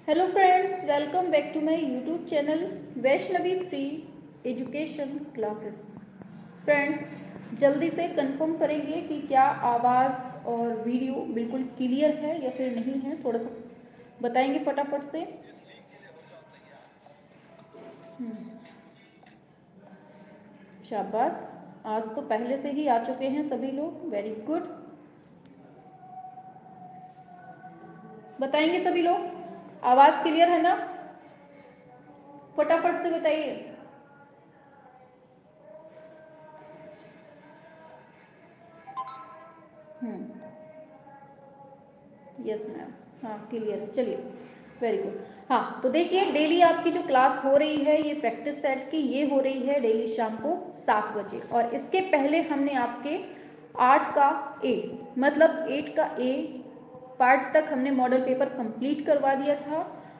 Hello friends, welcome back to my YouTube channel Vaishnavi free education classes. Friends, जल्दी से confirm करेंगे कि क्या आवाज़ और वीडियो बिल्कुल क्लियर है या फिर नहीं है, थोड़ा सा बताएंगे फटाफट से। शाबाश, आज तो पहले से ही आ चुके हैं सभी लोग, वेरी गुड। बताएंगे सभी लोग, आवाज़ क्लियर है ना? फटाफट से बताइए। यस मैम, हाँ क्लियर है, चलिए वेरी गुड। हाँ तो देखिए, डेली आपकी जो क्लास हो रही है ये प्रैक्टिस सेट की, ये हो रही है डेली शाम को 7 बजे। और इसके पहले हमने आपके 8 का ए मतलब 8 का ए पार्ट तक हमने मॉडल पेपर कंप्लीट करवा दिया था।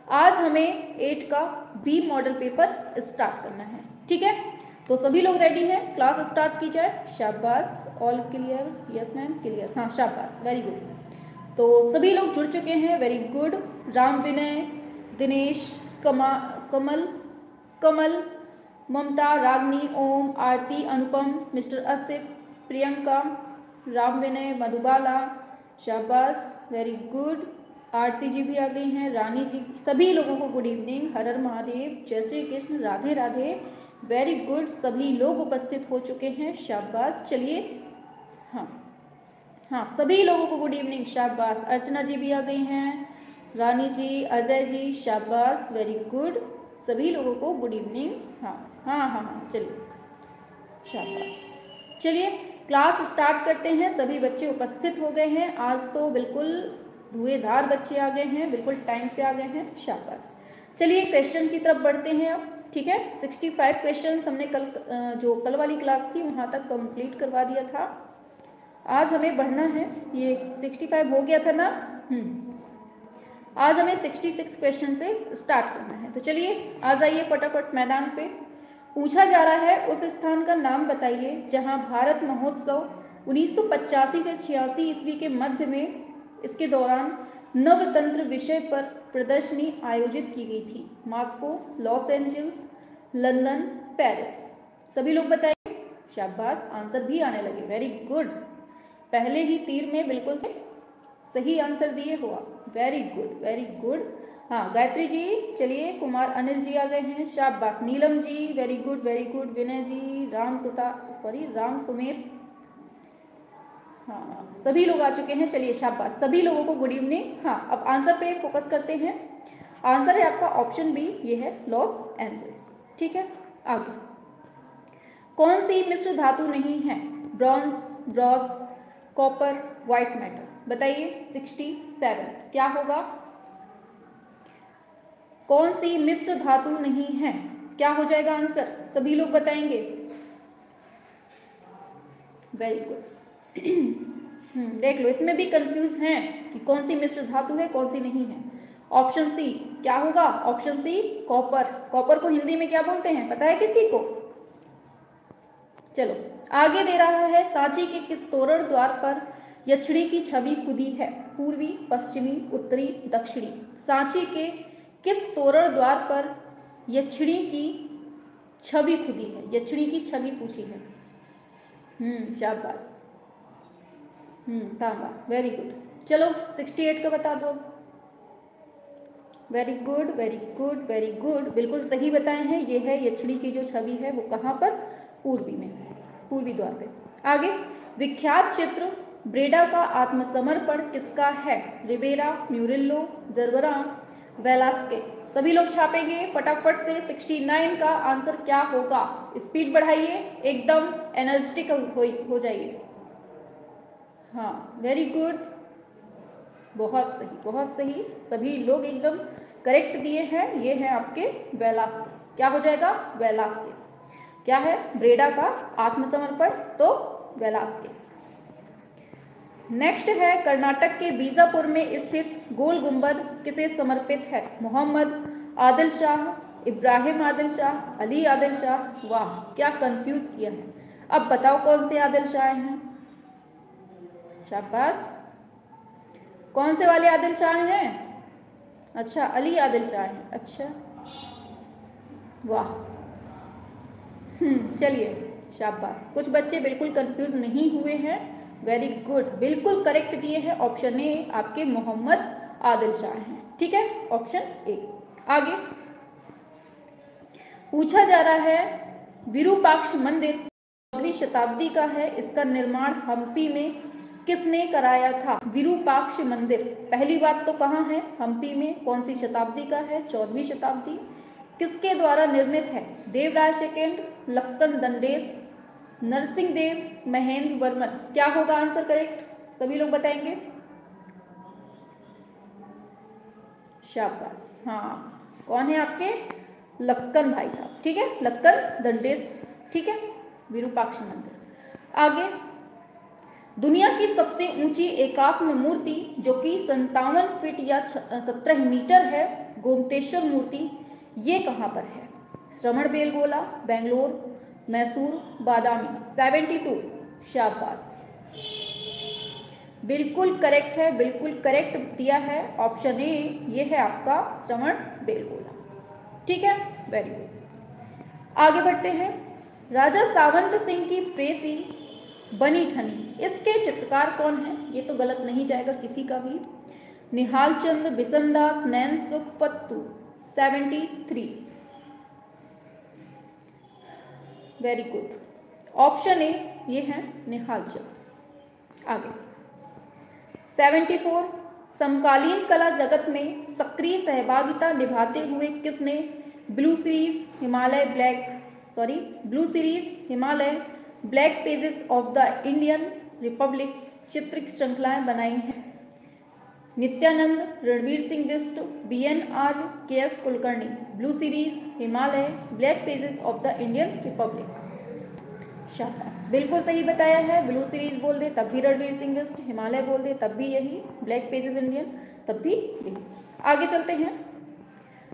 आज हमें 8 का बी मॉडल पेपर स्टार्ट करना है, ठीक है? तो सभी लोग रेडी हैं, क्लास स्टार्ट की जाए। शाबाश, all clear? Yes ma'am clear, हाँ शाबाश, वेरी गुड। तो सभी लोग जुड़ चुके हैं, वेरी गुड। राम विनय, दिनेश, कमल कमल, ममता, रागनी, ओम, आरती, अनुपम, मिस्टर असित, प्रियंका, राम विनय, मधुबाला, शाबाश, वेरी गुड। आरती जी भी आ गई हैं, रानी जी, सभी लोगों को गुड इवनिंग, हर हर महादेव, जय श्री कृष्ण, राधे राधे, वेरी गुड। सभी लोग उपस्थित हो चुके हैं, शाबाश। चलिए, हाँ सभी लोगों को गुड इवनिंग, शाबाश। अर्चना जी भी आ गई हैं, रानी जी, अजय जी, शाबाश, वेरी गुड। सभी लोगों को गुड इवनिंग। हाँ हाँ हाँ हाँ, चलिए शाबाश। चलिए क्लास स्टार्ट करते हैं, सभी बच्चे उपस्थित हो गए हैं। आज तो बिल्कुल धुएंधार बच्चे आ गए हैं, बिल्कुल टाइम से आ गए हैं, शाबाश। चलिए क्वेश्चन की तरफ बढ़ते हैं अब, ठीक है? 65 क्वेश्चन हमने जो कल वाली क्लास थी वहाँ तक कंप्लीट करवा दिया था। आज हमें बढ़ना है, ये 65 हो गया था ना। आज हमें 66 क्वेश्चन से स्टार्ट करना है। तो चलिए आ जाइए फटाफट मैदान पे। पूछा जा रहा है, उस स्थान का नाम बताइए जहां भारत महोत्सव 1985 से 86 ईस्वी के मध्य में इसके दौरान नवतंत्र विषय पर प्रदर्शनी आयोजित की गई थी। Moscow, Los Angeles, London, Paris. सभी लोग बताइए, शाबाश, आंसर भी आने लगे, वेरी गुड। पहले ही तीर में बिल्कुल सही आंसर दिए हो आप, वेरी गुड वेरी गुड। हाँ गायत्री जी, चलिए, कुमार अनिल जी आ गए हैं, शाबाश। Neelam ji, very good very good. विनय जी, राम सुमेर, हाँ सभी लोग आ चुके हैं, चलिए शाबाश, सभी लोगों को गुड इवनिंग। हाँ अब आंसर पे फोकस करते हैं। आंसर है आपका ऑप्शन बी, ये है लॉस एंजल्स, ठीक है? आगे, कौन सी मिश्र धातु नहीं है? Bronze, Bros, copper, white metal. बताइए 67 क्या होगा? कौन सी मिश्र धातु नहीं है, क्या हो जाएगा आंसर? सभी लोग बताएंगे, वेरी गुड। देख लो, इसमें भी कंफ्यूज हैं कि कौन सी मिश्र धातु है कौन सी नहीं है। ऑप्शन सी क्या होगा? Option C copper. कॉपर को हिंदी में क्या बोलते हैं, पता है किसी को? चलो आगे दे रहा है, सांची के किस तोरण द्वार पर यक्षिणी की छवि खुदी है? पूर्वी, पश्चिमी, उत्तरी, दक्षिणी। सांची के किस तोरण द्वार पर यक्षिणी की छवि खुदी है? यक्षिणी की छवि पूछी है। शाबाश, तांबा, वेरी गुड। चलो 68 का बता दो। Very good very good very good, बिल्कुल सही बताए हैं। ये है यक्षिणी की जो छवि है वो कहाँ पर? पूर्वी में, पूर्वी द्वार पे। आगे, विख्यात चित्र ब्रेडा का आत्मसमर्पण किसका है? Ribera, Murillo, Zurbaran, Velazquez. सभी लोग छापेंगे फटाफट से। 69 का आंसर क्या होगा? स्पीड बढ़ाइए, एकदम एनर्जेटिक हो जाइए। हाँ वेरी गुड, बहुत सही बहुत सही, सभी लोग एकदम करेक्ट दिए हैं। ये है आपके वेलास्के, क्या हो जाएगा? वेलास्के। क्या है? ब्रेडा का आत्मसमर्पण, तो वेलास्के। नेक्स्ट है, कर्नाटक के बीजापुर में स्थित गोल गुंबद किसे समर्पित है? मोहम्मद आदिल शाह, इब्राहिम आदिल शाह, अली आदिल शाह। वाह क्या कंफ्यूज किया है। अब बताओ कौन से आदिल शाह हैं? शाबाश, कौन से वाले आदिल शाह हैं? अच्छा, अली आदिल शाह हैं, अच्छा वाह। चलिए शाबाश, कुछ बच्चे बिल्कुल कंफ्यूज नहीं हुए हैं, वेरी गुड, बिल्कुल करेक्ट दिए हैं। ऑप्शन ए आपके मोहम्मद आदिल शाह हैं, ठीक है, ऑप्शन ए। आगे पूछा जा रहा है विरूपाक्ष मंदिर 14वीं शताब्दी का है, इसका निर्माण हम्पी में किसने कराया था? विरूपाक्ष मंदिर, पहली बात तो कहाँ है? हम्पी में। कौन सी शताब्दी का है? 14वीं शताब्दी। किसके द्वारा निर्मित है? देवराय सेकेंड, लक्कन दंडेस, नरसिंह देव, महेंद्र वर्मन। क्या होगा आंसर करेक्ट? सभी लोग बताएंगे। शाबाश, हाँ, कौन है आपके? लक्कन भाई साहब, ठीक है, लक्कन दंडेस, ठीक है, विरूपाक्ष मंदिर। आगे दुनिया की सबसे ऊंची एकाश्म मूर्ति जो कि 57 फीट या 17 मीटर है, गोमतेश्वर मूर्ति, ये कहाँ पर है? श्रवणबेलगोला, बेंगलोर, मैसूर, बादामी। 72, शाबाश, बिल्कुल करेक्ट है, बिल्कुल करेक्ट दिया है, ऑप्शन ए ये है आपका श्रवणबेलगोला, ठीक है, वेरी गुड। आगे बढ़ते हैं। राजा सावंत सिंह की प्रेसी बनी ठनी, इसके चित्रकार कौन है? ये तो गलत नहीं जाएगा किसी का भी। निहाल चंद, बिसनदास, नैन सुखपत्तू। 73, वेरी गुड, ऑप्शन ए ये है निहाल चंद। आगे 74, समकालीन कला जगत में सक्रिय सहभागिता निभाते हुए किसने blue series Himalaya black pages of the Indian Republic चित्र श्रृंखलाएं बनाई हैं? Nityanand, Ranveer Singh Bisht, BNR, KS Kulkarni. Blue series, Himalaya, black pages of the Indian Republic. शाबाश, बिल्कुल सही बताया है। ब्लू सीरीज बोल दे तब भी रणवीर सिंह बिष्ट, हिमालय बोल दे तब भी यही, ब्लैक पेजेस इंडियन तब भी यही। आगे चलते हैं।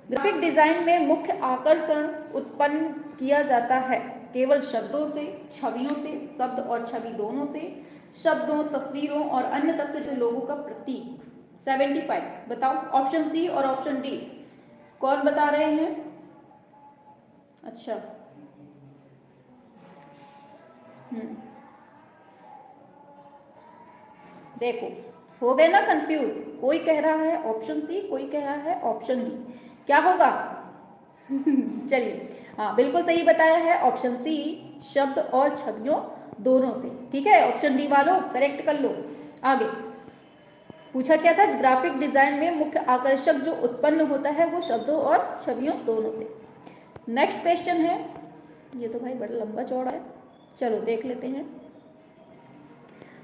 ग्राफिक डिजाइन में मुख्य आकर्षण उत्पन्न किया जाता है केवल शब्दों से, छवियों से, शब्द और छवि दोनों से, शब्दों, तस्वीरों और अन्य तत्व जो लोगों का प्रतीक। 75, बताओ, ऑप्शन सी और ऑप्शन डी कौन बता रहे हैं? अच्छा, देखो हो गए ना कंफ्यूज, कोई कह रहा है ऑप्शन सी, कोई कह रहा है ऑप्शन डी, क्या होगा? चलिए, हाँ, बिल्कुल सही बताया है, ऑप्शन सी, शब्द और छवियों दोनों से, ठीक है, ऑप्शन डी वालों करेक्ट कर लो। आगे पूछा क्या था? ग्राफिक डिजाइन में मुख्य आकर्षक जो उत्पन्न होता है वो शब्दों और छवियों दोनों से। नेक्स्ट क्वेश्चन है, ये तो भाई बड़ा लंबा चौड़ा है, चलो देख लेते हैं।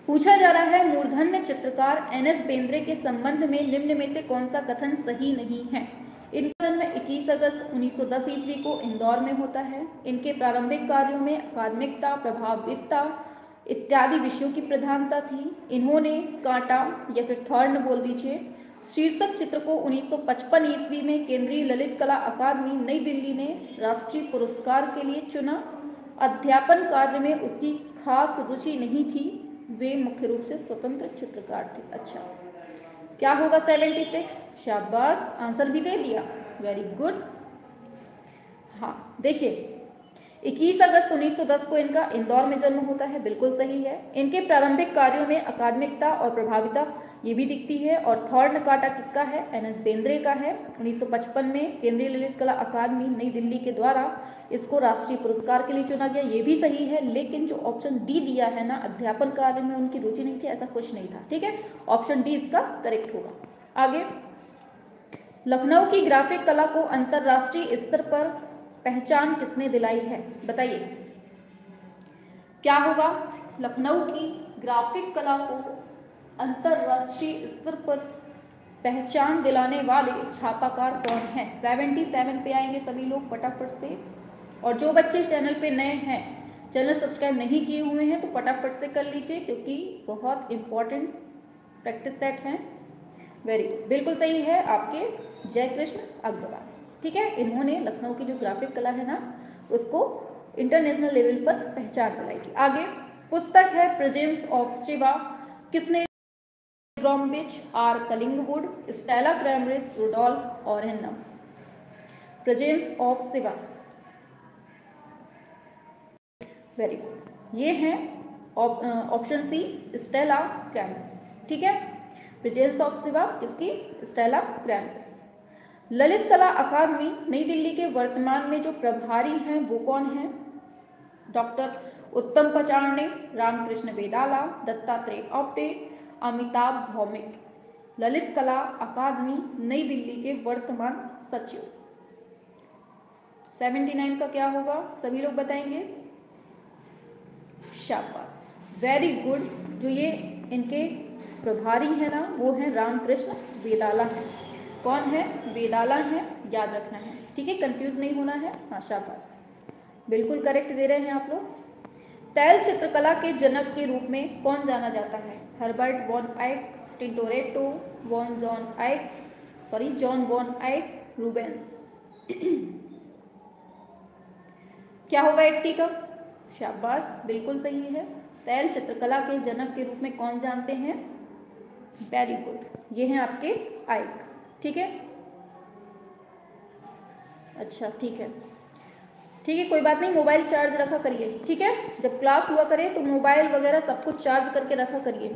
पूछा जा रहा है मूर्धन्य चित्रकार NS बेंद्रे के संबंध में निम्न में से कौन सा कथन सही नहीं है? इनका जन्म 21 अगस्त 1910 ईस्वी को इंदौर में होता है। इनके प्रारंभिक कार्यों में अकादमिकता, प्रभावविता इत्यादि विषयों की प्रधानता थी। इन्होंने कांटा या फिर थॉर्न बोल दीजिए शीर्षक चित्र को 1955 ईस्वी में केंद्रीय ललित कला अकादमी नई दिल्ली ने राष्ट्रीय पुरस्कार के लिए चुना। अध्यापन कार्य में उसकी खास रुचि नहीं थी, वे मुख्य रूप से स्वतंत्र चित्रकार थे। अच्छा, क्या होगा? 76, शाबाश, आंसर भी दे दिया, वेरी गुड। हाँ, देखिए 21 अगस्त 1910 को इनका इंदौर में जन्म होता है, बिल्कुल सही है। इनके प्रारंभिक कार्यों में अकादमिकता और प्रभाविता ये भी दिखती है। और थॉर्न कांटा किसका है? NS बेंद्रे का है। 1955 में केंद्रीय ललित कला अकादमी नई दिल्ली के द्वारा इसको राष्ट्रीय पुरस्कार के लिए चुना गया, ये भी सही है। लेकिन जो ऑप्शन डी दिया है ना, अध्यापन कार्य में उनकी रुचि नहीं थी, ऐसा कुछ नहीं था, ठीक है, ऑप्शन डी इसका करेक्ट होगा। आगे, लखनऊ की ग्राफिक कला को अंतरराष्ट्रीय स्तर पर पहचान किसने दिलाई है? बताइए, क्या होगा? लखनऊ की ग्राफिक कला को अंतरराष्ट्रीय स्तर पर पहचान दिलाने वाले छापाकार कौन है? 77 पे आएंगे सभी लोग फटाफट से। और जो बच्चे चैनल पे नए हैं, चैनल सब्सक्राइब नहीं किए हुए हैं, तो फटाफट से कर लीजिए क्योंकि बहुत इंपॉर्टेंट प्रैक्टिस सेट हैं। वेरी गुड, बिल्कुल सही है आपके जय कृष्ण अग्रवाल, ठीक है। इन्होंने लखनऊ की जो ग्राफिक कला है ना, उसको इंटरनेशनल लेवल पर पहचान दिलाई थी। आगे पुस्तक है प्रेजेंस ऑफ शिवा, किसने ब्रॉम्बिच, R Collingwood, Stella Kramrisch, Rudolf ऑरेनम। Presence of Siva, very good, ये है ऑप्शन सी स्टेला क्रैमरिस। ठीक है, प्रेजेंस ऑफ सिवा किसकी? स्टेला क्रैमरिस। ललित कला अकादमी नई दिल्ली के वर्तमान में जो प्रभारी हैं वो कौन है? डॉक्टर उत्तम पचारणे, रामकृष्ण वेदाला, दत्तात्रेय आप्टे, अमिताभ भौमिक। ललित कला अकादमी नई दिल्ली के वर्तमान सचिव। 79 का क्या होगा? सभी लोग बताएंगे। शाबाश, वेरी गुड। जो ये इनके प्रभारी है ना वो है रामकृष्ण वेदाला है। कौन है? वेदाला है, याद रखना है। ठीक है, कंफ्यूज नहीं होना है। हाँ शाबाश, बिल्कुल करेक्ट दे रहे हैं आप लोग। तैल चित्रकला के जनक के रूप में कौन जाना जाता है? हर्बर्ट वॉन आइक, टिंटोरेटो, जॉन वॉन आइक, रूबेंस। क्या होगा 80 का? शाबाश, बिल्कुल सही है। तैल चित्रकला के जनक के रूप में कौन जानते हैं? वेरी गुड, ये हैं आपके आइक। ठीक है, अच्छा ठीक है, ठीक है, कोई बात नहीं, मोबाइल चार्ज रखा करिए। ठीक है, जब क्लास हुआ करे तो मोबाइल वगैरह सब कुछ चार्ज करके रखा करिए।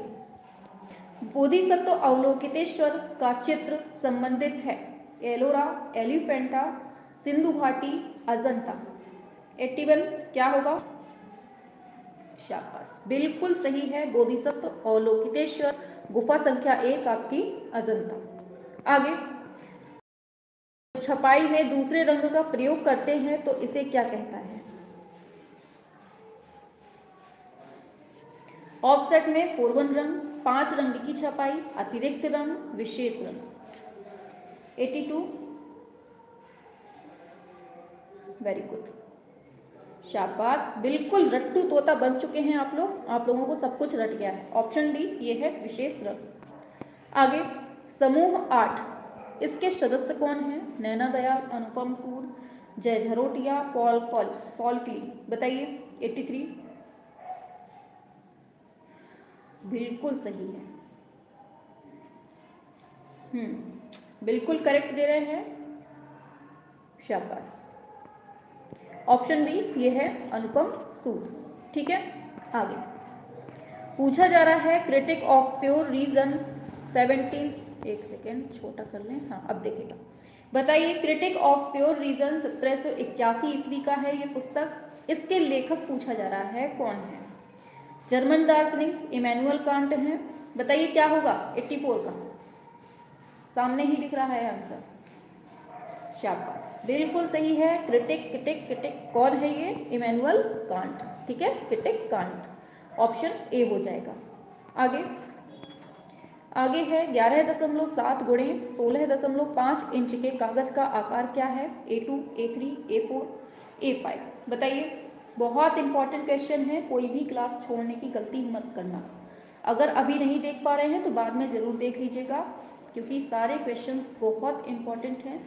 बोधिसत्व अवलोकितेश्वर का चित्र संबंधित है एलोरा, एलिफेंटा, सिंधु घाटी, अजंता। 81 क्या होगा? शाबाश, बिल्कुल सही है। बोधिसत्व अवलोकितेश्वर, गुफा संख्या 1 आपकी अजंता। आगे, छपाई में दूसरे रंग का प्रयोग करते हैं तो इसे क्या कहता है? ऑफसेट में पूर्वन रंग, 5 रंग की छपाई, अतिरिक्त रंग, विशेष रंग। 82, वेरी गुड, शाबाश, बिल्कुल रट्टू तोता बन चुके हैं आप लोग। आप लोगों को सब कुछ रट गया है। ऑप्शन डी ये है विशेष रंग। आगे, समूह 8 इसके सदस्य कौन हैं? नैना दयाल, अनुपम सूद, जय झरोटिया, पॉल क्ली। बताइए। 83, बिल्कुल सही है। बिल्कुल करेक्ट दे रहे हैं, शाबाश। ऑप्शन बी ये है अनुपम सूद। ठीक है, आगे पूछा जा रहा है क्रिटिक ऑफ प्योर रीजन 17, एक सेकेंड छोटा कर लें, हाँ अब देखेगा। बताइए, क्रिटिक ऑफ प्योर रीजन 1781 ईस्वी का है ये पुस्तक। इसके लेखक पूछा जा रहा है कौन है? जर्मन दार्शनिक इमैनुअल कांट है। बताइए क्या होगा 84 का? सामने ही दिख रहा है आंसर। शाबाश, बिल्कुल सही है। क्रिटिक कौन है ये? Immanuel Kant. ठीक है, क्रिटिक कांट, ऑप्शन ए हो जाएगा। आगे है 11.7 गुणे 16.5 इंच के कागज का आकार क्या है? A2, A3, A4, A5। बताइए, बहुत इंपॉर्टेंट क्वेश्चन है, कोई भी क्लास छोड़ने की गलती मत करना। अगर अभी नहीं देख पा रहे हैं तो बाद में जरूर देख लीजिएगा, क्योंकि सारे क्वेश्चंस बहुत इंपॉर्टेंट हैं।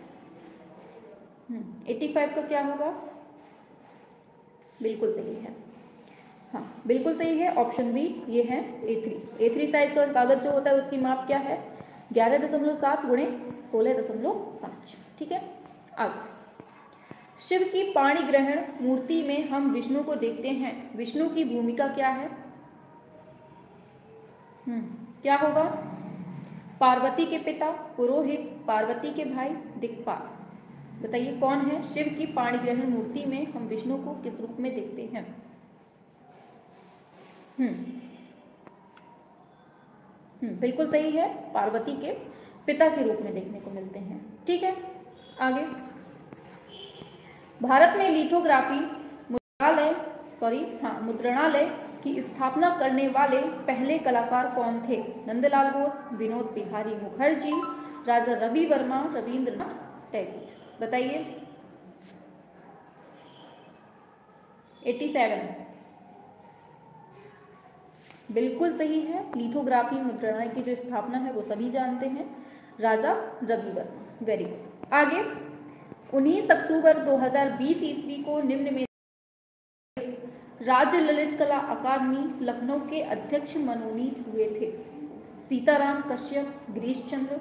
85 का क्या होगा? बिल्कुल सही है, हाँ बिल्कुल सही है। ऑप्शन बी ये है A3 साइज का कागज जो होता है उसकी माप क्या है? 11.7 गुणे 16.5। ठीक है, आगे शिव की पाणी ग्रहण मूर्ति में हम विष्णु को देखते हैं। विष्णु की भूमिका क्या है? क्या होगा? पार्वती के पिता, पुरोहित, पार्वती के भाई, दिक्पाल। बताइए कौन है? शिव की पाणी ग्रहण मूर्ति में हम विष्णु को किस रूप में देखते हैं? बिल्कुल सही है, पार्वती के पिता के रूप में देखने को मिलते हैं। ठीक है, आगे भारत में लिथोग्राफी मुद्रणालय की स्थापना करने वाले पहले कलाकार कौन थे? नंदलाल बोस, विनोद बिहारी मुखर्जी, राजा रवि वर्मा, रविंद्रनाथ टैगोर। बताइए। 87 बिल्कुल सही है। लिथोग्राफी मुद्रणालय की जो स्थापना है वो सभी जानते हैं, राजा रवि वर्मा। Very good. आगे 19 अक्टूबर 2020 ईस्वी को निम्न में राज्य ललित कला अकादमी लखनऊ के अध्यक्ष मनोनीत हुए थे। सीताराम कश्यप, गिरीश चंद्र,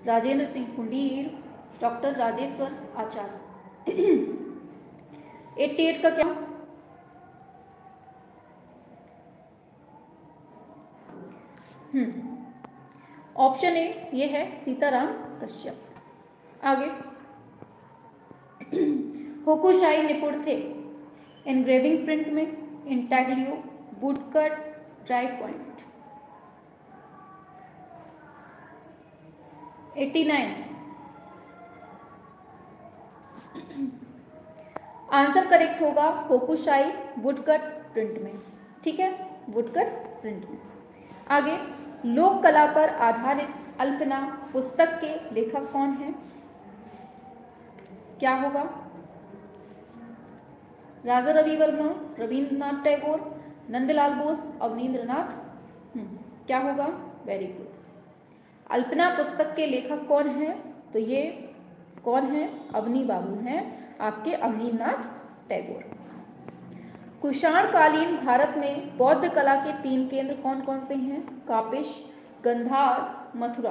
राजेंद्र सिंह कुंडीर, डॉक्टर राजेश्वर आचार्य। 88 का क्या? ऑप्शन ए ये है सीताराम कश्यप। आगे, होकुशाई निपुण थे एनग्रेविंग प्रिंट में, intaglio, woodcut, dry point. 89 answer correct होगा होकुशाई वुडकट प्रिंट में। ठीक है, वुडकट प्रिंट में। आगे, लोक कला पर आधारित अल्पना पुस्तक के लेखक कौन हैं? क्या होगा? राजा रवि वर्मा, रविंद्रनाथ टैगोर, नंदलाल बोस, अवनींद्रनाथ। क्या होगा? Very good. अल्पना पुस्तक के लेखक कौन है? तो ये कौन है? अवनी बाबू हैं आपके, अवनींद्रनाथ टैगोर। कुषाण कालीन भारत में बौद्ध कला के 3 केंद्र कौन कौन से हैं? कापिश, गंधार, मथुरा।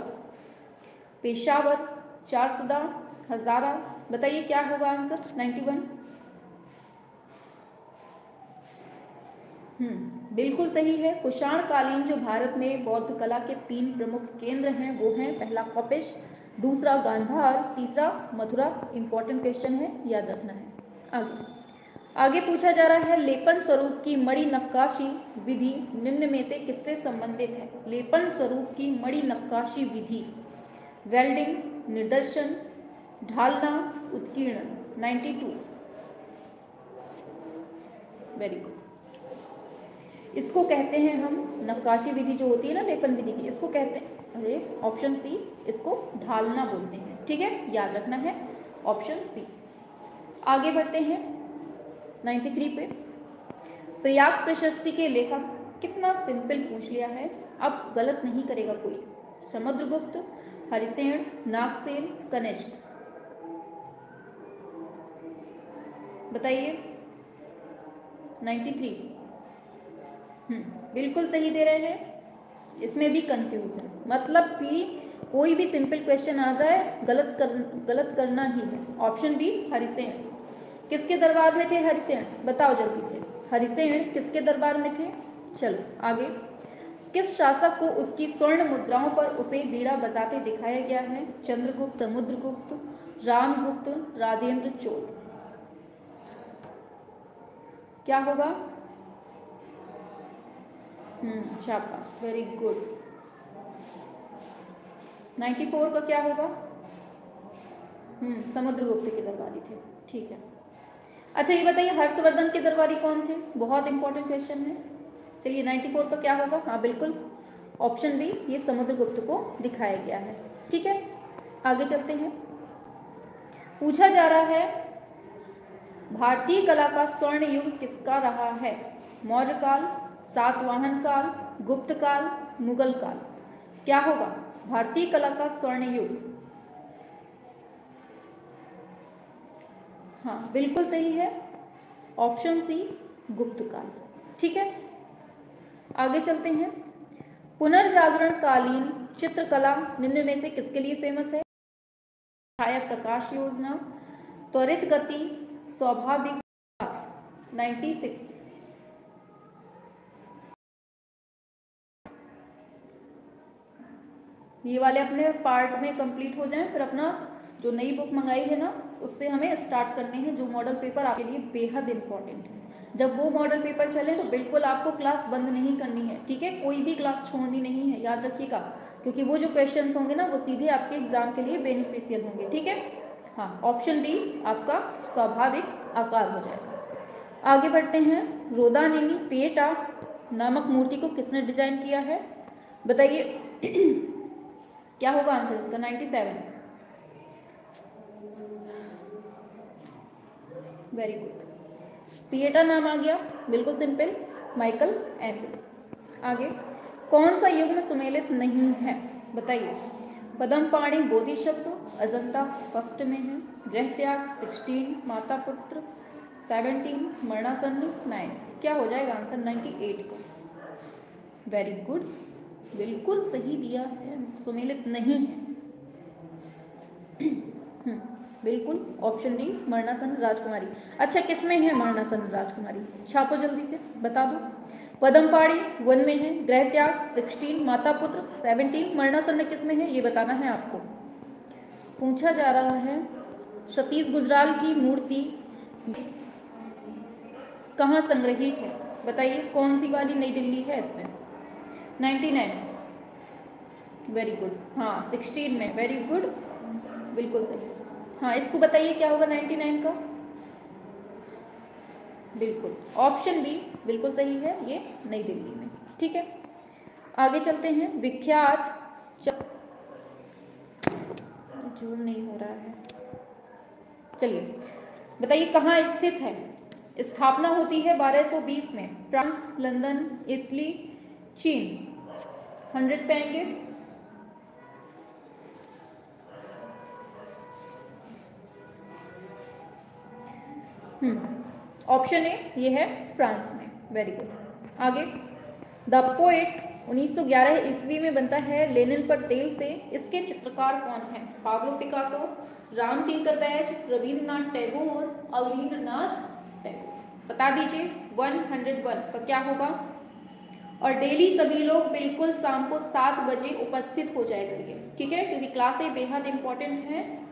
पेशावर, चारसदा, हजारा। बताइए क्या होगा आंसर? 91। बिल्कुल सही है। कुषाण कालीन जो भारत में बौद्ध कला के 3 प्रमुख केंद्र हैं वो हैं, पहला कपिश, दूसरा गांधार, तीसरा मथुरा। इंपॉर्टेंट क्वेश्चन है, याद रखना है। आगे पूछा जा रहा है, लेपन स्वरूप की मणि नक्काशी विधि निम्न में से किससे संबंधित है? लेपन स्वरूप की मणि नक्काशी विधि, वेल्डिंग, निर्दर्शन, ढालना, उत्कीर्णन। 92। Very good. इसको कहते हैं हम, नक्काशी विधि जो होती है ना लेपन विधि की, इसको कहते हैं, अरे ऑप्शन सी, इसको ढालना बोलते हैं। ठीक है, याद रखना है, ऑप्शन सी। आगे बढ़ते हैं 93 पे। प्रयाग प्रशस्ति के लेखक, कितना सिंपल पूछ लिया है, अब गलत नहीं करेगा कोई। समुद्रगुप्त, हरिसेन, नागसेन, कनिष्क। बताइए। 93। बिल्कुल सही दे रहे हैं। इसमें भी कंफ्यूज है, मतलब कि कोई भी सिंपल क्वेश्चन आ जाए गलत करना ही है। Option B, Harisen. किसके दरबार में थे हरिसेन? बताओ जल्दी से, हरिसेन किसके दरबार में थे? चलो आगे। किस शासक को उसकी स्वर्ण मुद्राओं पर उसे बीड़ा बजाते दिखाया गया है? चंद्रगुप्त, समुद्रगुप्त, रामगुप्त, राजेंद्र चोल। क्या होगा? शाबाश, वेरी गुड। 94 का क्या होगा? समुद्रगुप्त के दरबारी थे। ठीक है। अच्छा ये बताइए, हर्षवर्धन के दरबारी कौन थे? बहुत इंपॉर्टेंट क्वेश्चन है। चलिए 94 का क्या होगा? हाँ बिल्कुल, ऑप्शन बी, ये समुद्रगुप्त को दिखाया गया है। ठीक है, आगे चलते हैं। पूछा जा रहा है, भारतीय कला का स्वर्ण युग किसका रहा है? मौर्य काल, सातवाहन काल, गुप्त काल, मुगल काल। क्या होगा भारतीय कला का स्वर्ण युग? हाँ बिल्कुल सही है, ऑप्शन सी, गुप्त काल। ठीक है, आगे चलते हैं। पुनर्जागरण कालीन चित्रकला निम्न में से किसके लिए फेमस है? छाया प्रकाश योजना, त्वरित गति, स्वाभाविक। 96। ये वाले अपने पार्ट में कंप्लीट हो जाएं, फिर अपना जो नई बुक मंगाई है ना उससे हमें स्टार्ट करने हैं, जो मॉडल पेपर आपके लिए बेहद इंपॉर्टेंट है। जब वो मॉडल पेपर चले तो बिल्कुल आपको क्लास बंद नहीं करनी है। ठीक है, कोई भी क्लास छोड़नी नहीं है, याद रखिएगा, क्योंकि वो जो क्वेश्चंस होंगे ना वो सीधे आपके एग्जाम के लिए बेनिफिशियल होंगे। ठीक है, हाँ, ऑप्शन डी आपका स्वाभाविक आकार हो जाएगा। आगे बढ़ते हैं। रोदानिनी पिएटा नामक मूर्ति को किसने डिजाइन किया है? बताइए क्या होगा आंसर इसका? 97। वेरी गुड, पिएटा नाम आ गया, बिल्कुल सिंपल, माइकल एंजेलो। आगे, कौन सा युग्म सुमेलित नहीं है? बताइए। पद्मपाणि बोधिसत्व, अजंता फर्स्ट में है, गृह त्याग 16, माता पुत्र 17, मरणासन्न 9। क्या हो जाएगा आंसर? 98 का। वेरी गुड, बिल्कुल सही दिया है, सुमेलित नहीं है। बिल्कुल ऑप्शन डी मरणासन राजकुमारी। अच्छा, किसमें है मरणासन राजकुमारी? छापो जल्दी से, बता दो। पदमपाड़ी 1 में है, गृह त्याग 16, माता पुत्र 17, मरणासन किस में है ये बताना है आपको। पूछा जा रहा है सतीश गुजराल की मूर्ति कहाँ संग्रहित है, बताइए कौन सी वाली नई दिल्ली है इसमें? 99, वेरी गुड। हाँ 16 में, वेरी गुड, बिल्कुल सही। हाँ इसको बताइए क्या होगा 99 का? बिल्कुल ऑप्शन बी बिल्कुल सही है, ये नई दिल्ली में। ठीक है, आगे चलते हैं। विख्यात जूम नहीं हो रहा है, चलिए बताइए कहाँ स्थित है? स्थापना होती है 1220 में, फ्रांस, लंदन, इटली, चीन। 100 पे आएंगे। ऑप्शन ए ये है फ्रांस में, वेरी गुड। आगे, द पोएट 1911 ईस्वी में बनता है लेनिन पर तेल से, इसके चित्रकार कौन है? पाब्लो पिकासो, राम किंकर बैज, रविंद्रनाथ टैगोर, अवनींद्रनाथ टैगोर। बता दीजिए 101 का क्या होगा। और डेली सभी लोग बिल्कुल शाम को 7 बजे उपस्थित हो जाया करिए, ठीक है, क्योंकि क्लासें बेहद इंपॉर्टेंट हैं।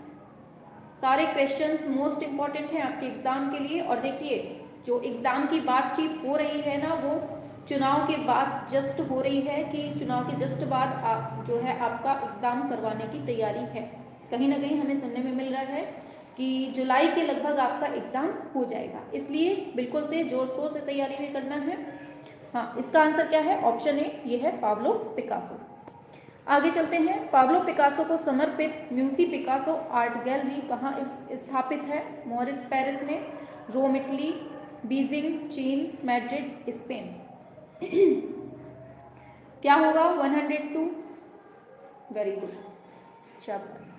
सारे क्वेश्चंस मोस्ट इंपॉर्टेंट हैं आपके एग्जाम के लिए। और देखिए जो एग्जाम की बातचीत हो रही है ना, वो चुनाव के बाद जस्ट हो रही है, कि चुनाव के जस्ट बाद जो है आपका एग्जाम करवाने की तैयारी है। कहीं ना कहीं हमें सुनने में मिल रहा है कि जुलाई के लगभग आपका एग्जाम हो जाएगा, इसलिए बिल्कुल से जोर शोर से तैयारी में करना है। हाँ इसका आंसर क्या है? ऑप्शन ए ये है पाब्लो पिकासो। आगे चलते हैं। पाब्लो पिकासो को समर्पित म्यूसी पिकासो आर्ट गैलरी कहाँ स्थापित है? मॉरिस पेरिस में, रोम इटली, बीजिंग चीन, मैड्रिड स्पेन। क्या होगा? 102, वेरी गुड, शाबाश।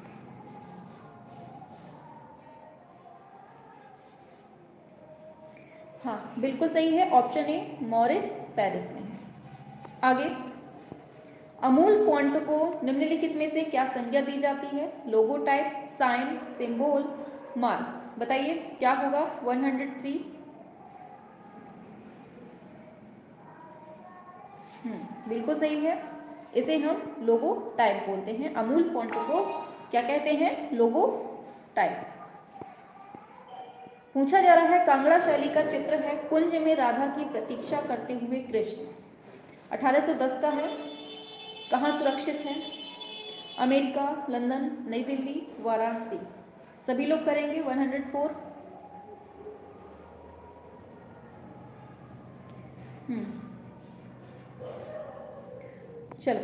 हाँ बिल्कुल सही है, ऑप्शन ए मॉरिस पेरिस में है। आगे, अमूल फॉन्ट को निम्नलिखित में से क्या संज्ञा दी जाती है? लोगो टाइप, साइन, सिंबल, मार्क। बताइए क्या होगा? 103, बिल्कुल सही है, इसे हम लोगो टाइप बोलते हैं। अमूल फॉन्ट को क्या कहते हैं? लोगो टाइप। पूछा जा रहा है कांगड़ा शैली का चित्र है, कुंज में राधा की प्रतीक्षा करते हुए कृष्ण। 1810 का है, कहाँ सुरक्षित है? अमेरिका, लंदन, नई दिल्ली, वाराणसी। सभी लोग करेंगे 104। चलो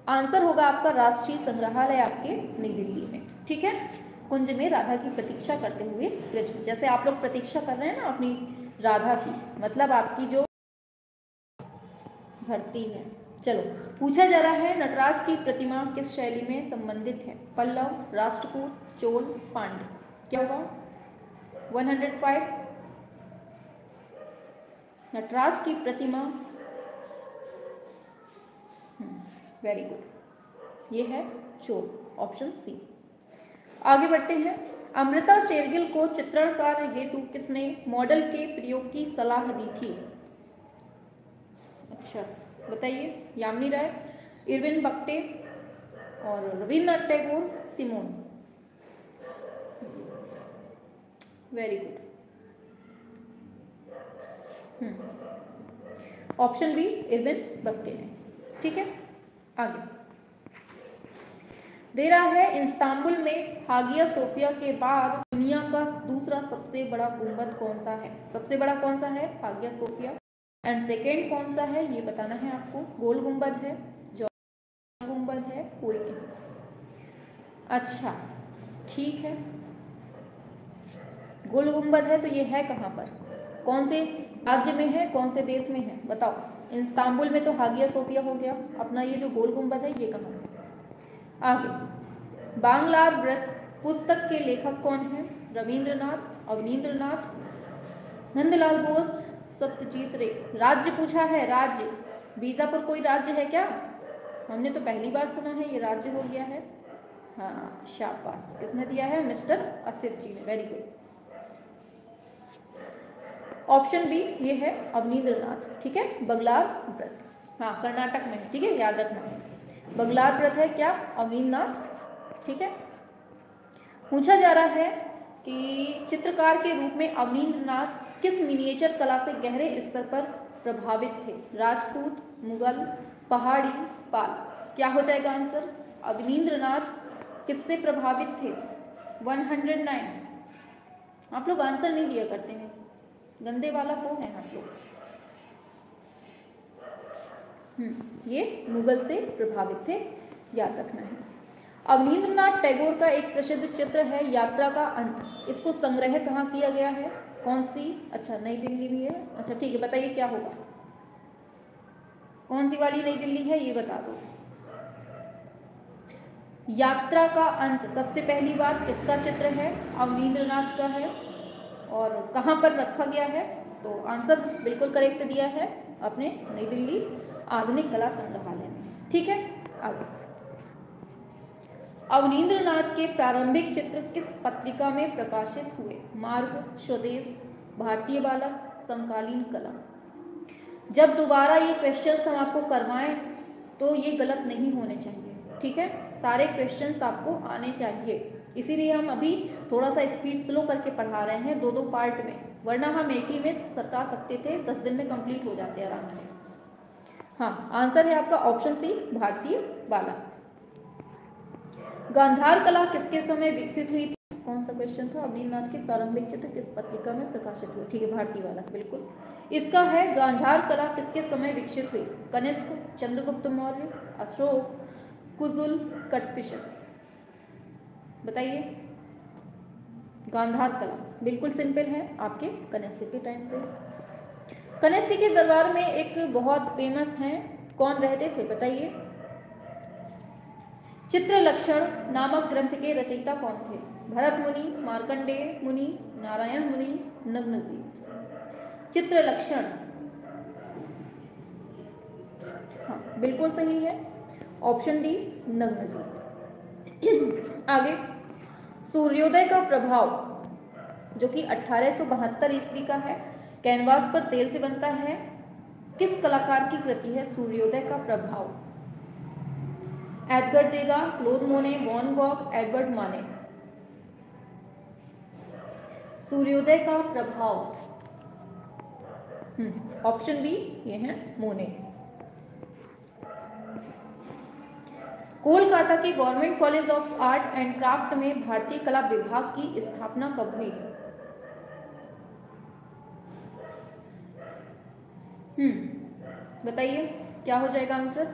आंसर होगा आपका राष्ट्रीय संग्रहालय आपके नई दिल्ली में, ठीक है। कुंज में राधा की प्रतीक्षा करते हुए कृष्ण, जैसे आप लोग प्रतीक्षा कर रहे हैं ना अपनी राधा की, मतलब आपकी जो भर्ती है। चलो पूछा जा रहा है नटराज की प्रतिमा किस शैली में संबंधित है? पल्लव, राष्ट्रकूट, चोल, पांड्य। क्या होगा? 105। नटराज की प्रतिमा, वेरी गुड, ये है चोल, ऑप्शन सी। आगे बढ़ते हैं। अमृता शेरगिल को चित्रण कार्य हेतु किसने मॉडल के प्रयोग की सलाह दी थी? अच्छा बताइए। यामिनी राय, इरविन बख्टे और Rabindranath Tagore, Simone. Very good, option B Erwin बख्टे ने, ठीक है। आगे दे रहा है इस्तांबुल में हागिया सोफिया के बाद दुनिया का दूसरा सबसे बड़ा गुंबद कौन सा है? सबसे बड़ा कौन सा है? Hagia Sophia. एंड सेकेंड कौन सा है ये बताना है आपको। गोल गुंबद है, जो गुंबद है, कोई नहीं। अच्छा ठीक है, गोल गुंबद है तो ये है कहाँ पर, कौन से राज्य में है, कौन से देश में है? बताओ। इस्तांबुल में तो हागिया सोफिया हो गया, अपना ये जो गोल गुंबद है ये कहाँ है? आगे, बांग्लार व्रत पुस्तक के लेखक कौन है? रविंद्रनाथ, अवनींद्रनाथ, नंदलाल बोस, सत्यजीत रे। राज्य पूछा है, राज्य। बीजापुर कोई राज्य है क्या? हमने तो पहली बार सुना है, ये राज्य हो गया है। हाँ शाबाश, किसने दिया है? मिस्टर असित जी ने, वेरी गुड। ऑप्शन बी ये है अवनींद्रनाथ, ठीक है, बगलार व्रत, हाँ कर्नाटक में है, ठीक है, याद रखना है। बगलार व्रत है क्या? अवनींद्रनाथ, ठीक है। पूछा जा रहा है कि चित्रकार के रूप में अवनींद्रनाथ किस मिनिएचर कला से गहरे स्तर पर प्रभावित थे? राजपूत, मुगल, पहाड़ी, पाल। क्या हो जाएगा आंसर? अवनींद्रनाथ किससे प्रभावित थे? 109। आप लोग आंसर नहीं दिया करते हैं, गंदे वाला हो हैं आप लोग। ये मुगल से प्रभावित थे, याद रखना है। अवनींद्रनाथ टैगोर का एक प्रसिद्ध चित्र है यात्रा का अंत, इसको संग्रह कहाँ किया गया है? कौन सी? अच्छा नई दिल्ली भी है, अच्छा ठीक है, बताइए क्या होगा, कौन सी वाली नई दिल्ली है ये बता दो। यात्रा का अंत सबसे पहली बात किसका चित्र है? अवनींद्रनाथ का है। और कहाँ पर रखा गया है? तो आंसर बिल्कुल करेक्ट दिया है आपने, नई दिल्ली आधुनिक कला संग्रहालय में, ठीक है। आगे, अवनींद्रनाथ के प्रारंभिक चित्र किस पत्रिका में प्रकाशित हुए? मार्ग, स्वदेश, भारतीय बालक, समकालीन कला। जब दोबारा ये क्वेश्चंस हम आपको करवाएं तो ये गलत नहीं होने चाहिए, ठीक है, सारे क्वेश्चंस आपको आने चाहिए, इसीलिए हम अभी थोड़ा सा स्पीड स्लो करके पढ़ा रहे हैं, 2-2 पार्ट में, वरना हम एक ही में सता सकते थे, 10 दिन में कंप्लीट हो जाते आराम से। हाँ आंसर है आपका ऑप्शन सी, भारतीय बालक। गांधार कला किसके समय विकसित हुई थी? कौन सा क्वेश्चन था? अवनींद्रनाथ के प्रारंभिक चित्र किस पत्रिका में प्रकाशित हुए? ठीक है, भारतीय बालक, बिल्कुल। इसका है गांधार कला किसके समय विकसित हुई? कनिष्क, चंद्रगुप्त मौर्य, अशोक, कुजुल, कटफिशस। बताइए। गांधार कला बिल्कुल सिंपल है, आपके कनिष्क के टाइम पे। कनिष्क के दरबार में एक बहुत फेमस हैं, कौन रहते थे बताइए? चित्रलक्षण नामक ग्रंथ के रचयिता कौन थे? भरत मुनि, मार्कंडेय मुनि, नारायण मुनि, नग्नजीत। चित्रलक्षण, हाँ बिल्कुल सही है, ऑप्शन डी नग्नजीत। आगे, सूर्योदय का प्रभाव जो कि 1872 ईस्वी का है, कैनवास पर तेल से बनता है, किस कलाकार की कृति है सूर्योदय का प्रभाव? एडगर देगा, क्लोद मोने, वॉन गॉग, एडवर्ड माने। सूर्योदय का प्रभाव, ऑप्शन बी ये है मोने। कोलकाता के government college of art and craft में भारतीय कला विभाग की स्थापना कब हुई? बताइए क्या हो जाएगा आंसर?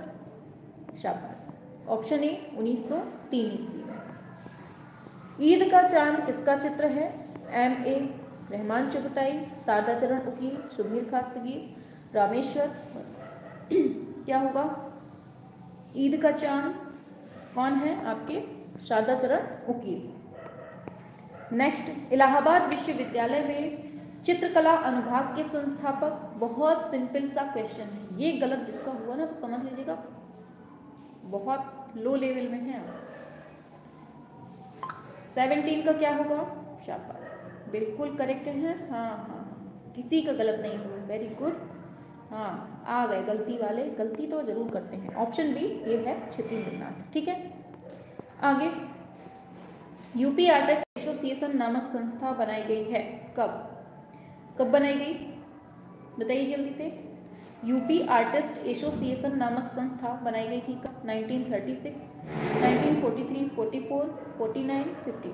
शाबाश, ऑप्शन ए 1903 ईस्वी में। ईद का चांद किसका चित्र है? M.A. रहमान चुगताई, शारदा चरण उकील, सुधीर खास्तगीर, रामेश्वर। क्या होगा? ईद का चांद कौन है आपके? शारदा चरण उकील। नेक्स्ट, इलाहाबाद विश्वविद्यालय में चित्रकला अनुभाग के संस्थापक, बहुत सिंपल सा क्वेश्चन है, ये गलत जिसका हुआ ना तो समझ लीजिएगा बहुत लो लेवल में है। 17 का क्या होगा? शाबाश, बिल्कुल करेक्ट है। हाँ, किसी का गलत नहीं हुआ, वेरी गुड। हाँ आ गए गलती वाले, गलती तो जरूर करते हैं। ऑप्शन बी ये है क्षितिन्द्रनाथ, ठीक है। आगे, यूपी आर्टिस्ट एसोसिएशन नामक संस्था बनाई गई है, कब बनाई गई बताइए जल्दी से। यूपी आर्टिस्ट एसोसिएशन नामक संस्था बनाई गई थी कब? 1936, 1943, 44, 49, 50।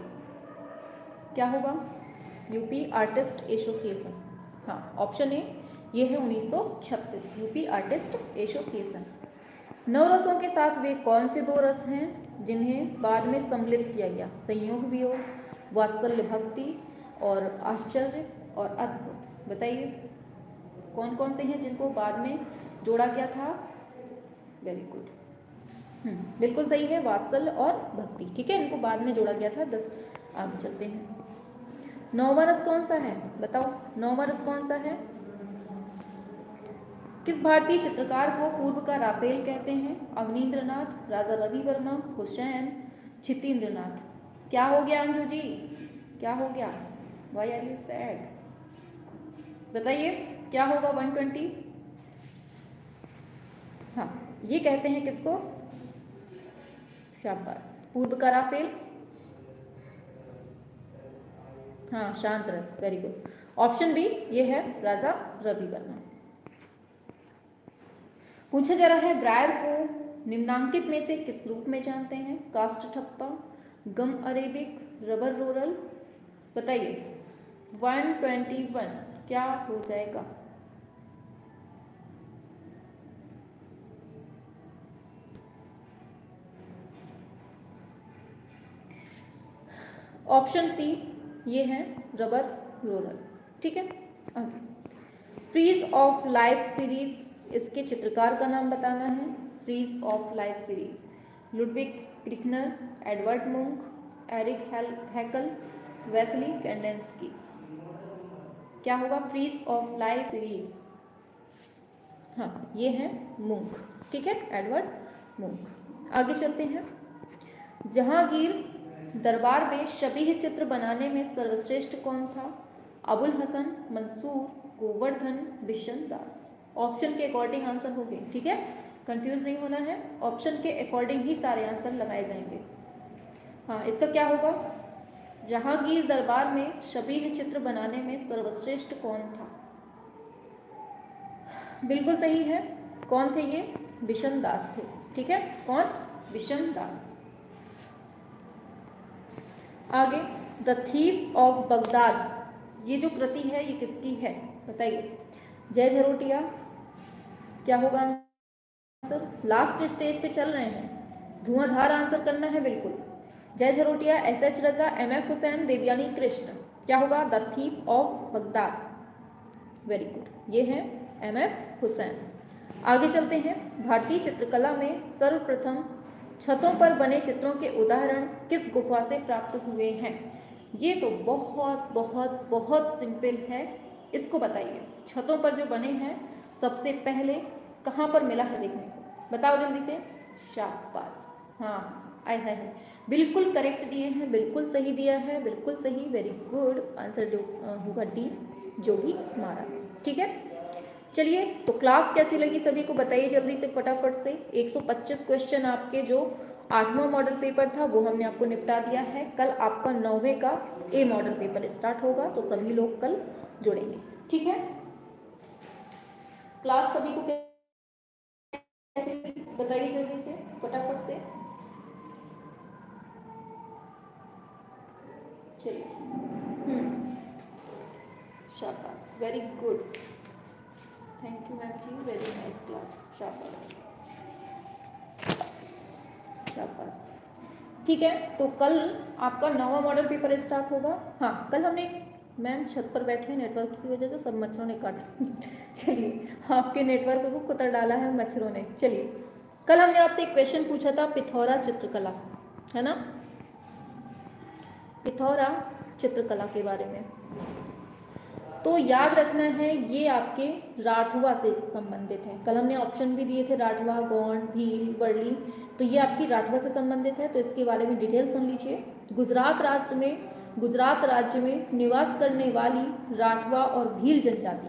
क्या होगा? यूपी आर्टिस्ट एसोसिएशन, हाँ ऑप्शन ए ये है 1936, यूपी आर्टिस्ट एसोसिएशन। नवरसों के साथ वे कौन से 2 रस हैं जिन्हें बाद में सम्मिलित किया गया? संयोग वियोग, वात्सल्य भक्ति और आश्चर्य और अद्भुत। बताइए कौन कौन से हैं जिनको बाद में जोड़ा गया था? वेरी गुड, बिल्कुल सही है, वात्सल्य और भक्ति, ठीक है, इनको बाद में जोड़ा गया था। 10 आगे चलते हैं। 9वां रस कौन सा है बताओ? 9वां रस कौन सा है? किस भारतीय चित्रकार को पूर्व का राफेल कहते हैं? अवनींद्रनाथ, राजा रवि वर्मा, हुसैन, क्षितिन्द्रनाथ। क्या हो गया अंजू जी, क्या हो गया? Why are you sad? बताइए क्या होगा 120? हाँ, ये कहते हैं किसको? शाबाश, पूर्व का राफेल। हाँ, शांत रस, वेरी गुड। ऑप्शन बी ये है राजा रवि वर्मा। पूछा जा रहा है ब्रायर को निम्नांकित में से किस रूप में जानते हैं? कास्ट ठप्पा, गम अरेबिक, रबर रोरल। बताइए 121 क्या हो जाएगा? ऑप्शन सी ये है रबर रोलर। ठीक है, आगे फ्रीज ऑफ लाइफ सीरीज, इसके चित्रकार का नाम बताना है। Frieze of life series, Ludwig Kirchner, Edvard Munch, Erich Heckel, Wassily Kandinsky. क्या होगा फ्रीज ऑफ लाइफ सीरीज? हाँ, ये है मुंक। ठीक है, एडवर्ड मुंक। आगे चलते हैं। जहांगीर दरबार में शबीह चित्र बनाने में सर्वश्रेष्ठ कौन था? अबुल हसन, मंसूर, गोवर्धन, बिशन दास। ऑप्शन के अकॉर्डिंग आंसर होंगे, ठीक है, कंफ्यूज नहीं होना है। ऑप्शन के अकॉर्डिंग ही सारे आंसर लगाए जाएंगे। हाँ, इसका क्या होगा? जहांगीर दरबार में शबीह चित्र बनाने में सर्वश्रेष्ठ कौन था? बिल्कुल सही है। कौन थे ये? बिशन दास थे। ठीक है, कौन? बिशन दास। आगे द थीफ ऑफ बगदाद, ये जो कृति है ये किसकी है? बताइए। जय झरोटिया। क्या होगा आंसर? लास्ट स्टेज पे चल रहे हैं, धुआंधार आंसर करना है बिल्कुल। जय झरोटिया, एस.एच. रजा, एम.एफ. हुसैन, देवयानी कृष्ण। क्या होगा? The thief of Baghdad. Very good, ये है एम.एफ. हुसैन। आगे चलते हैं। भारतीय चित्रकला में सर्वप्रथम छतों पर बने चित्रों के उदाहरण किस गुफा से प्राप्त हुए हैं? ये तो बहुत बहुत बहुत सिंपल है, इसको बताइए। छतों पर जो बने हैं सबसे पहले कहाँ पर मिला है देखने को? बताओ जल्दी से। शाबाश, हाँ, आय हाय, बिल्कुल करेक्ट दिए हैं, बिल्कुल सही दिया है, बिल्कुल सही, वेरी गुड। आंसर जो होगा डी, जोगी मारा। ठीक है, चलिए, तो क्लास कैसी लगी सभी को बताइए जल्दी से फटाफट से। 125 क्वेश्चन आपके जो 8वां मॉडल पेपर था वो हमने आपको निपटा दिया है। कल आपका 9वें का ए मॉडल पेपर स्टार्ट होगा, तो सभी लोग कल जुड़ेंगे। ठीक है, क्लास सभी को कैसे बताइए जल्दी से फटाफट से। चलिए, शाबाश, very good, thank you ma'am जी, वेरी नाइस क्लास, शाबाश शाबाश। ठीक है, तो कल आपका 9वां मॉडल पेपर स्टार्ट होगा। हाँ, कल हमने, मैम छत पर बैठे हैं, नेटवर्क की वजह से सब मच्छरों ने काटा चलिए, आपके नेटवर्क को कुतर डाला है मच्छरों ने। चलिए, कल हमने आपसे एक क्वेश्चन पूछा था पिथौरा चित्रकला, है ना, पिथौरा चित्रकला के बारे में। तो याद रखना है ये आपके राठवा से संबंधित है। कल हमने ऑप्शन भी दिए थे, राठवा, गोंड, भील, वर्ली, तो ये आपकी राठवा से संबंधित है, तो इसके बारे में डिटेल सुन लीजिए। गुजरात राज्य में निवास करने वाली राठवा और भील जनजाति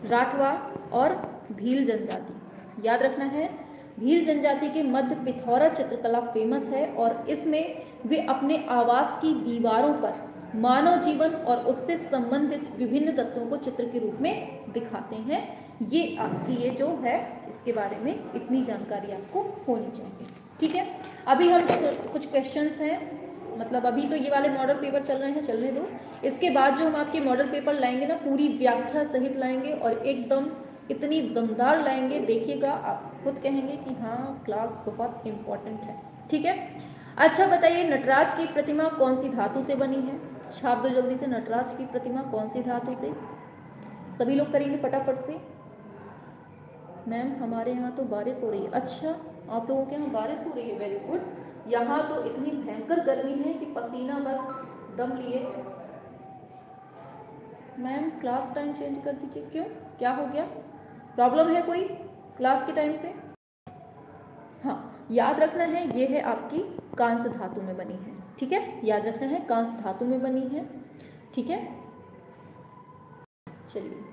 राठवा और भील जनजाति, याद रखना है, भील जनजाति के मध्य पिथौरा चित्रकला फेमस है और इसमें वे अपने आवास की दीवारों पर मानव जीवन और उससे संबंधित विभिन्न तत्वों को चित्र के रूप में दिखाते हैं। ये आपकी ये जो है इसके बारे में इतनी जानकारी आपको होनी चाहिए। ठीक है, अभी हम कुछ क्वेश्चंस हैं, मतलब अभी तो ये वाले मॉडल पेपर चल रहे हैं, चलने दो। इसके बाद जो हम आपके मॉडल पेपर लाएंगे ना, पूरी व्याख्या सहित लाएंगे और एकदम इतनी दमदार लाएंगे, देखिएगा आप खुद कहेंगे कि हाँ क्लास बहुत इम्पोर्टेंट है। ठीक है, अच्छा बताइए, नटराज की प्रतिमा कौन सी धातु से बनी है? छाप दो जल्दी से, नटराज की प्रतिमा कौन सी धातु से? सभी लोग करेंगे फटाफट से। मैम हमारे यहाँ तो बारिश हो रही है। अच्छा, आप लोगों के यहाँ बारिश हो रही है, वेरी गुड। यहाँ तो इतनी भयंकर गर्मी है कि पसीना बस दम लिए। मैम क्लास टाइम चेंज कर दीजिए। क्यों, क्या हो गया, प्रॉब्लम है कोई क्लास के टाइम से? हाँ, याद रखना है ये है आपकी कांस्य धातु में बनी है, ठीक है, याद रखना है कांस्य धातु में बनी है, ठीक है। चलिए,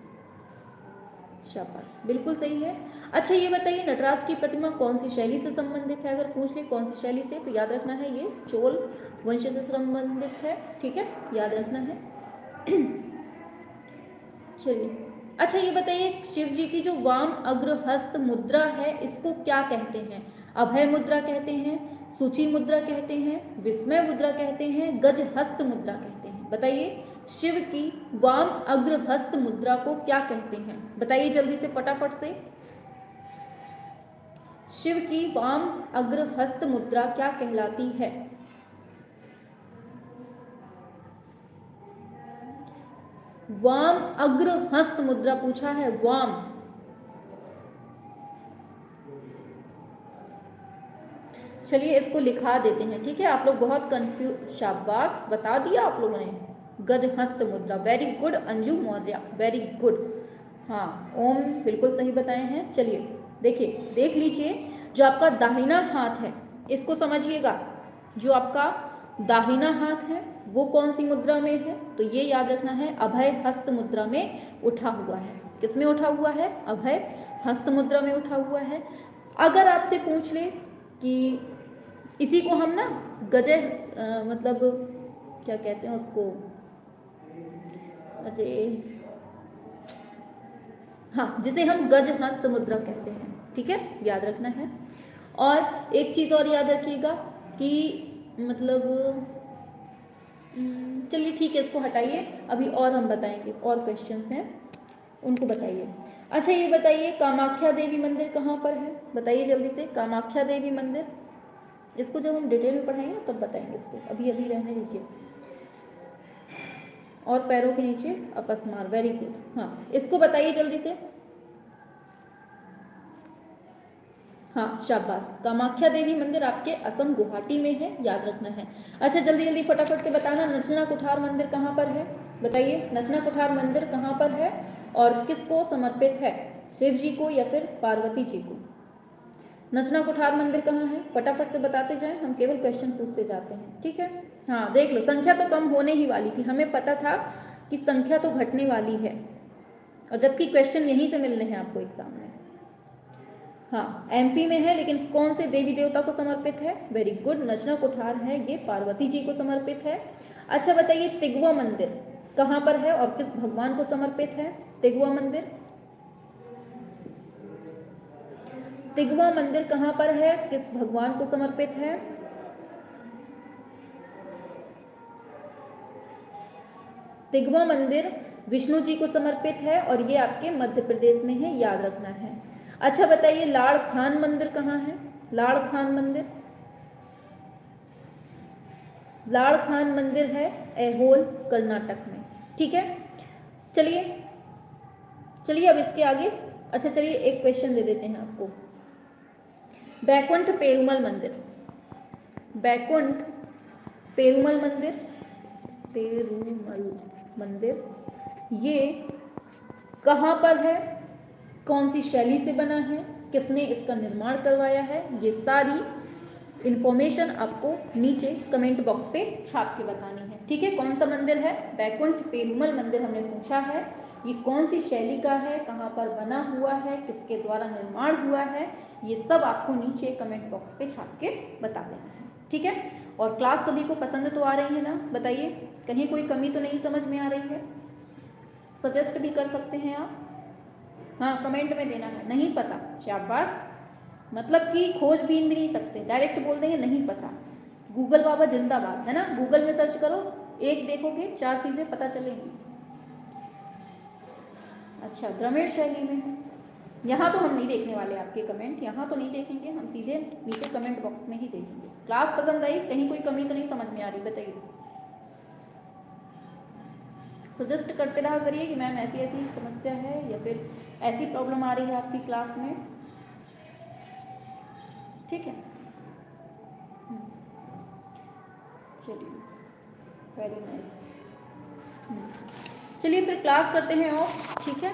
शाबाश, बिल्कुल सही है। अच्छा ये बताइए नटराज की प्रतिमा कौन सी शैली से संबंधित है? अगर पूछ ले कौन सी शैली से, तो याद रखना है ये चोल वंश से संबंधित है, ठीक है, याद रखना है। चलिए, अच्छा ये बताइए शिव जी की जो वाम अग्रहस्त मुद्रा है इसको क्या कहते हैं? अभय मुद्रा कहते हैं, सूची मुद्रा कहते हैं, विस्मय मुद्रा कहते हैं, गज हस्त मुद्रा कहते हैं? बताइए शिव की वाम अग्रहस्त मुद्रा को क्या कहते हैं? बताइए जल्दी से फटाफट से। शिव की वाम अग्रहस्त मुद्रा क्या कहलाती है? वाम अग्रहस्त मुद्रा पूछा है, वाम। चलिए इसको लिखा देते हैं, ठीक है, आप लोग बहुत कंफ्यूज, शाबाश, बता दिया आप लोगों ने, गजहस्त मुद्रा, very good Anju Maurya, very good. हाँ, ओम बिल्कुल सही बताए हैं। चलिए देखिए, देख लीजिए जो आपका दाहिना हाथ है इसको समझिएगा, जो आपका दाहिना हाथ है वो कौन सी मुद्रा में है? तो ये याद रखना है अभय हस्त मुद्रा में उठा हुआ है। किस में उठा हुआ है? अभय हस्त मुद्रा में उठा हुआ है। अगर आपसे पूछ ले कि इसी को हम ना गजय मतलब क्या कहते हैं उसको, अरे हाँ, जिसे हम गज हस्त मुद्रा कहते हैं, ठीक है, याद रखना है। और एक चीज़ और याद रखिएगा कि मतलब चलिए ठीक है, इसको हटाइए, अभी और हम बताएंगे, और क्वेश्चंस हैं उनको बताइए। अच्छा ये बताइए कामाख्या देवी मंदिर कहाँ पर है? बताइए जल्दी से, कामाख्या देवी मंदिर, इसको जब हम डिटेल में पढ़ाएंगे तब बताएंगे इसको, अभी अभी रहने दीजिए। और पैरों के नीचे अपस्मार, वेरी गुड। हाँ, इसको बताइए जल्दी से। हाँ शाबाश, कामाख्या देवी मंदिर आपके असम गुवाहाटी में है, याद रखना है। अच्छा जल्दी जल्दी फटाफट से बताना नचना कुठार मंदिर कहाँ पर है? बताइए नचना कुठार मंदिर कहाँ पर है और किसको समर्पित है? शिव जी को या फिर पार्वती जी को? नचना कुठार मंदिर कहाँ है? फटाफट से बताते जाएं, हम केवल क्वेश्चन पूछते जाते हैं, ठीक है। हाँ देख लो, संख्या तो कम होने ही वाली थी, हमें पता था कि संख्या तो घटने वाली है, और जबकि क्वेश्चन यहीं से मिलने हैं आपको एग्जाम में। हाँ एमपी में है, लेकिन कौन से देवी देवता को समर्पित है? वेरी गुड, नचना कुठार है ये पार्वती जी को समर्पित है। अच्छा बताइए तिगवा मंदिर कहाँ पर है और किस भगवान को समर्पित है? तिगवा मंदिर, तिगवा मंदिर कहाँ पर है, किस भगवान को समर्पित है? तिगवा मंदिर विष्णु जी को समर्पित है और ये आपके मध्य प्रदेश में है, याद रखना है। अच्छा बताइए लाड़ खान मंदिर कहाँ है? लाड़ खान मंदिर, लाड़ खान मंदिर है ऐहोल कर्नाटक में, ठीक है। चलिए चलिए अब इसके आगे, अच्छा चलिए एक क्वेश्चन दे देते हैं आपको। बैकुंठ पेरुमल मंदिर, बैकुंठ पेरुमल मंदिर, पेरुमल मंदिर ये कहाँ पर है, कौन सी शैली से बना है, किसने इसका निर्माण करवाया है? ये सारी इंफॉर्मेशन आपको नीचे कमेंट बॉक्स पे छाप के बतानी है, ठीक है। कौन सा मंदिर है? बैकुंठ पेरुमल मंदिर हमने पूछा है, ये कौन सी शैली का है, कहाँ पर बना हुआ है, किसके द्वारा निर्माण हुआ है, ये सब आपको नीचे कमेंट बॉक्स पे छाप के बता देना है, ठीक है। और क्लास सभी को पसंद तो आ रही है ना? बताइए कहीं कोई कमी तो नहीं समझ में आ रही है? सजेस्ट भी कर सकते हैं आप, हाँ कमेंट में देना है नहीं पता, शाबाश, मतलब कि खोजबीन भी नहीं सकते, डायरेक्ट बोल देंगे नहीं पता। गूगल बाबा जिंदाबाद, है ना, गूगल में सर्च करो, एक देखोगे 4 चीजें पता चलेंगी। अच्छा द्रविड़ शैली में, यहाँ तो हम नहीं देखने वाले आपके कमेंट, यहाँ तो नहीं देखेंगे हम, सीधे नीचे कमेंट बॉक्स में ही देखेंगे। क्लास पसंद आई, कहीं कोई कमी तो नहीं समझ में आ रही? बताइए, सजेस्ट करते रहा करिए कि मैम ऐसी ऐसी समस्या है या फिर ऐसी प्रॉब्लम आ रही है आपकी क्लास में, ठीक है। चलिए वेरी नाइस। चलिए फिर क्लास करते हैं ऑफ, ठीक है।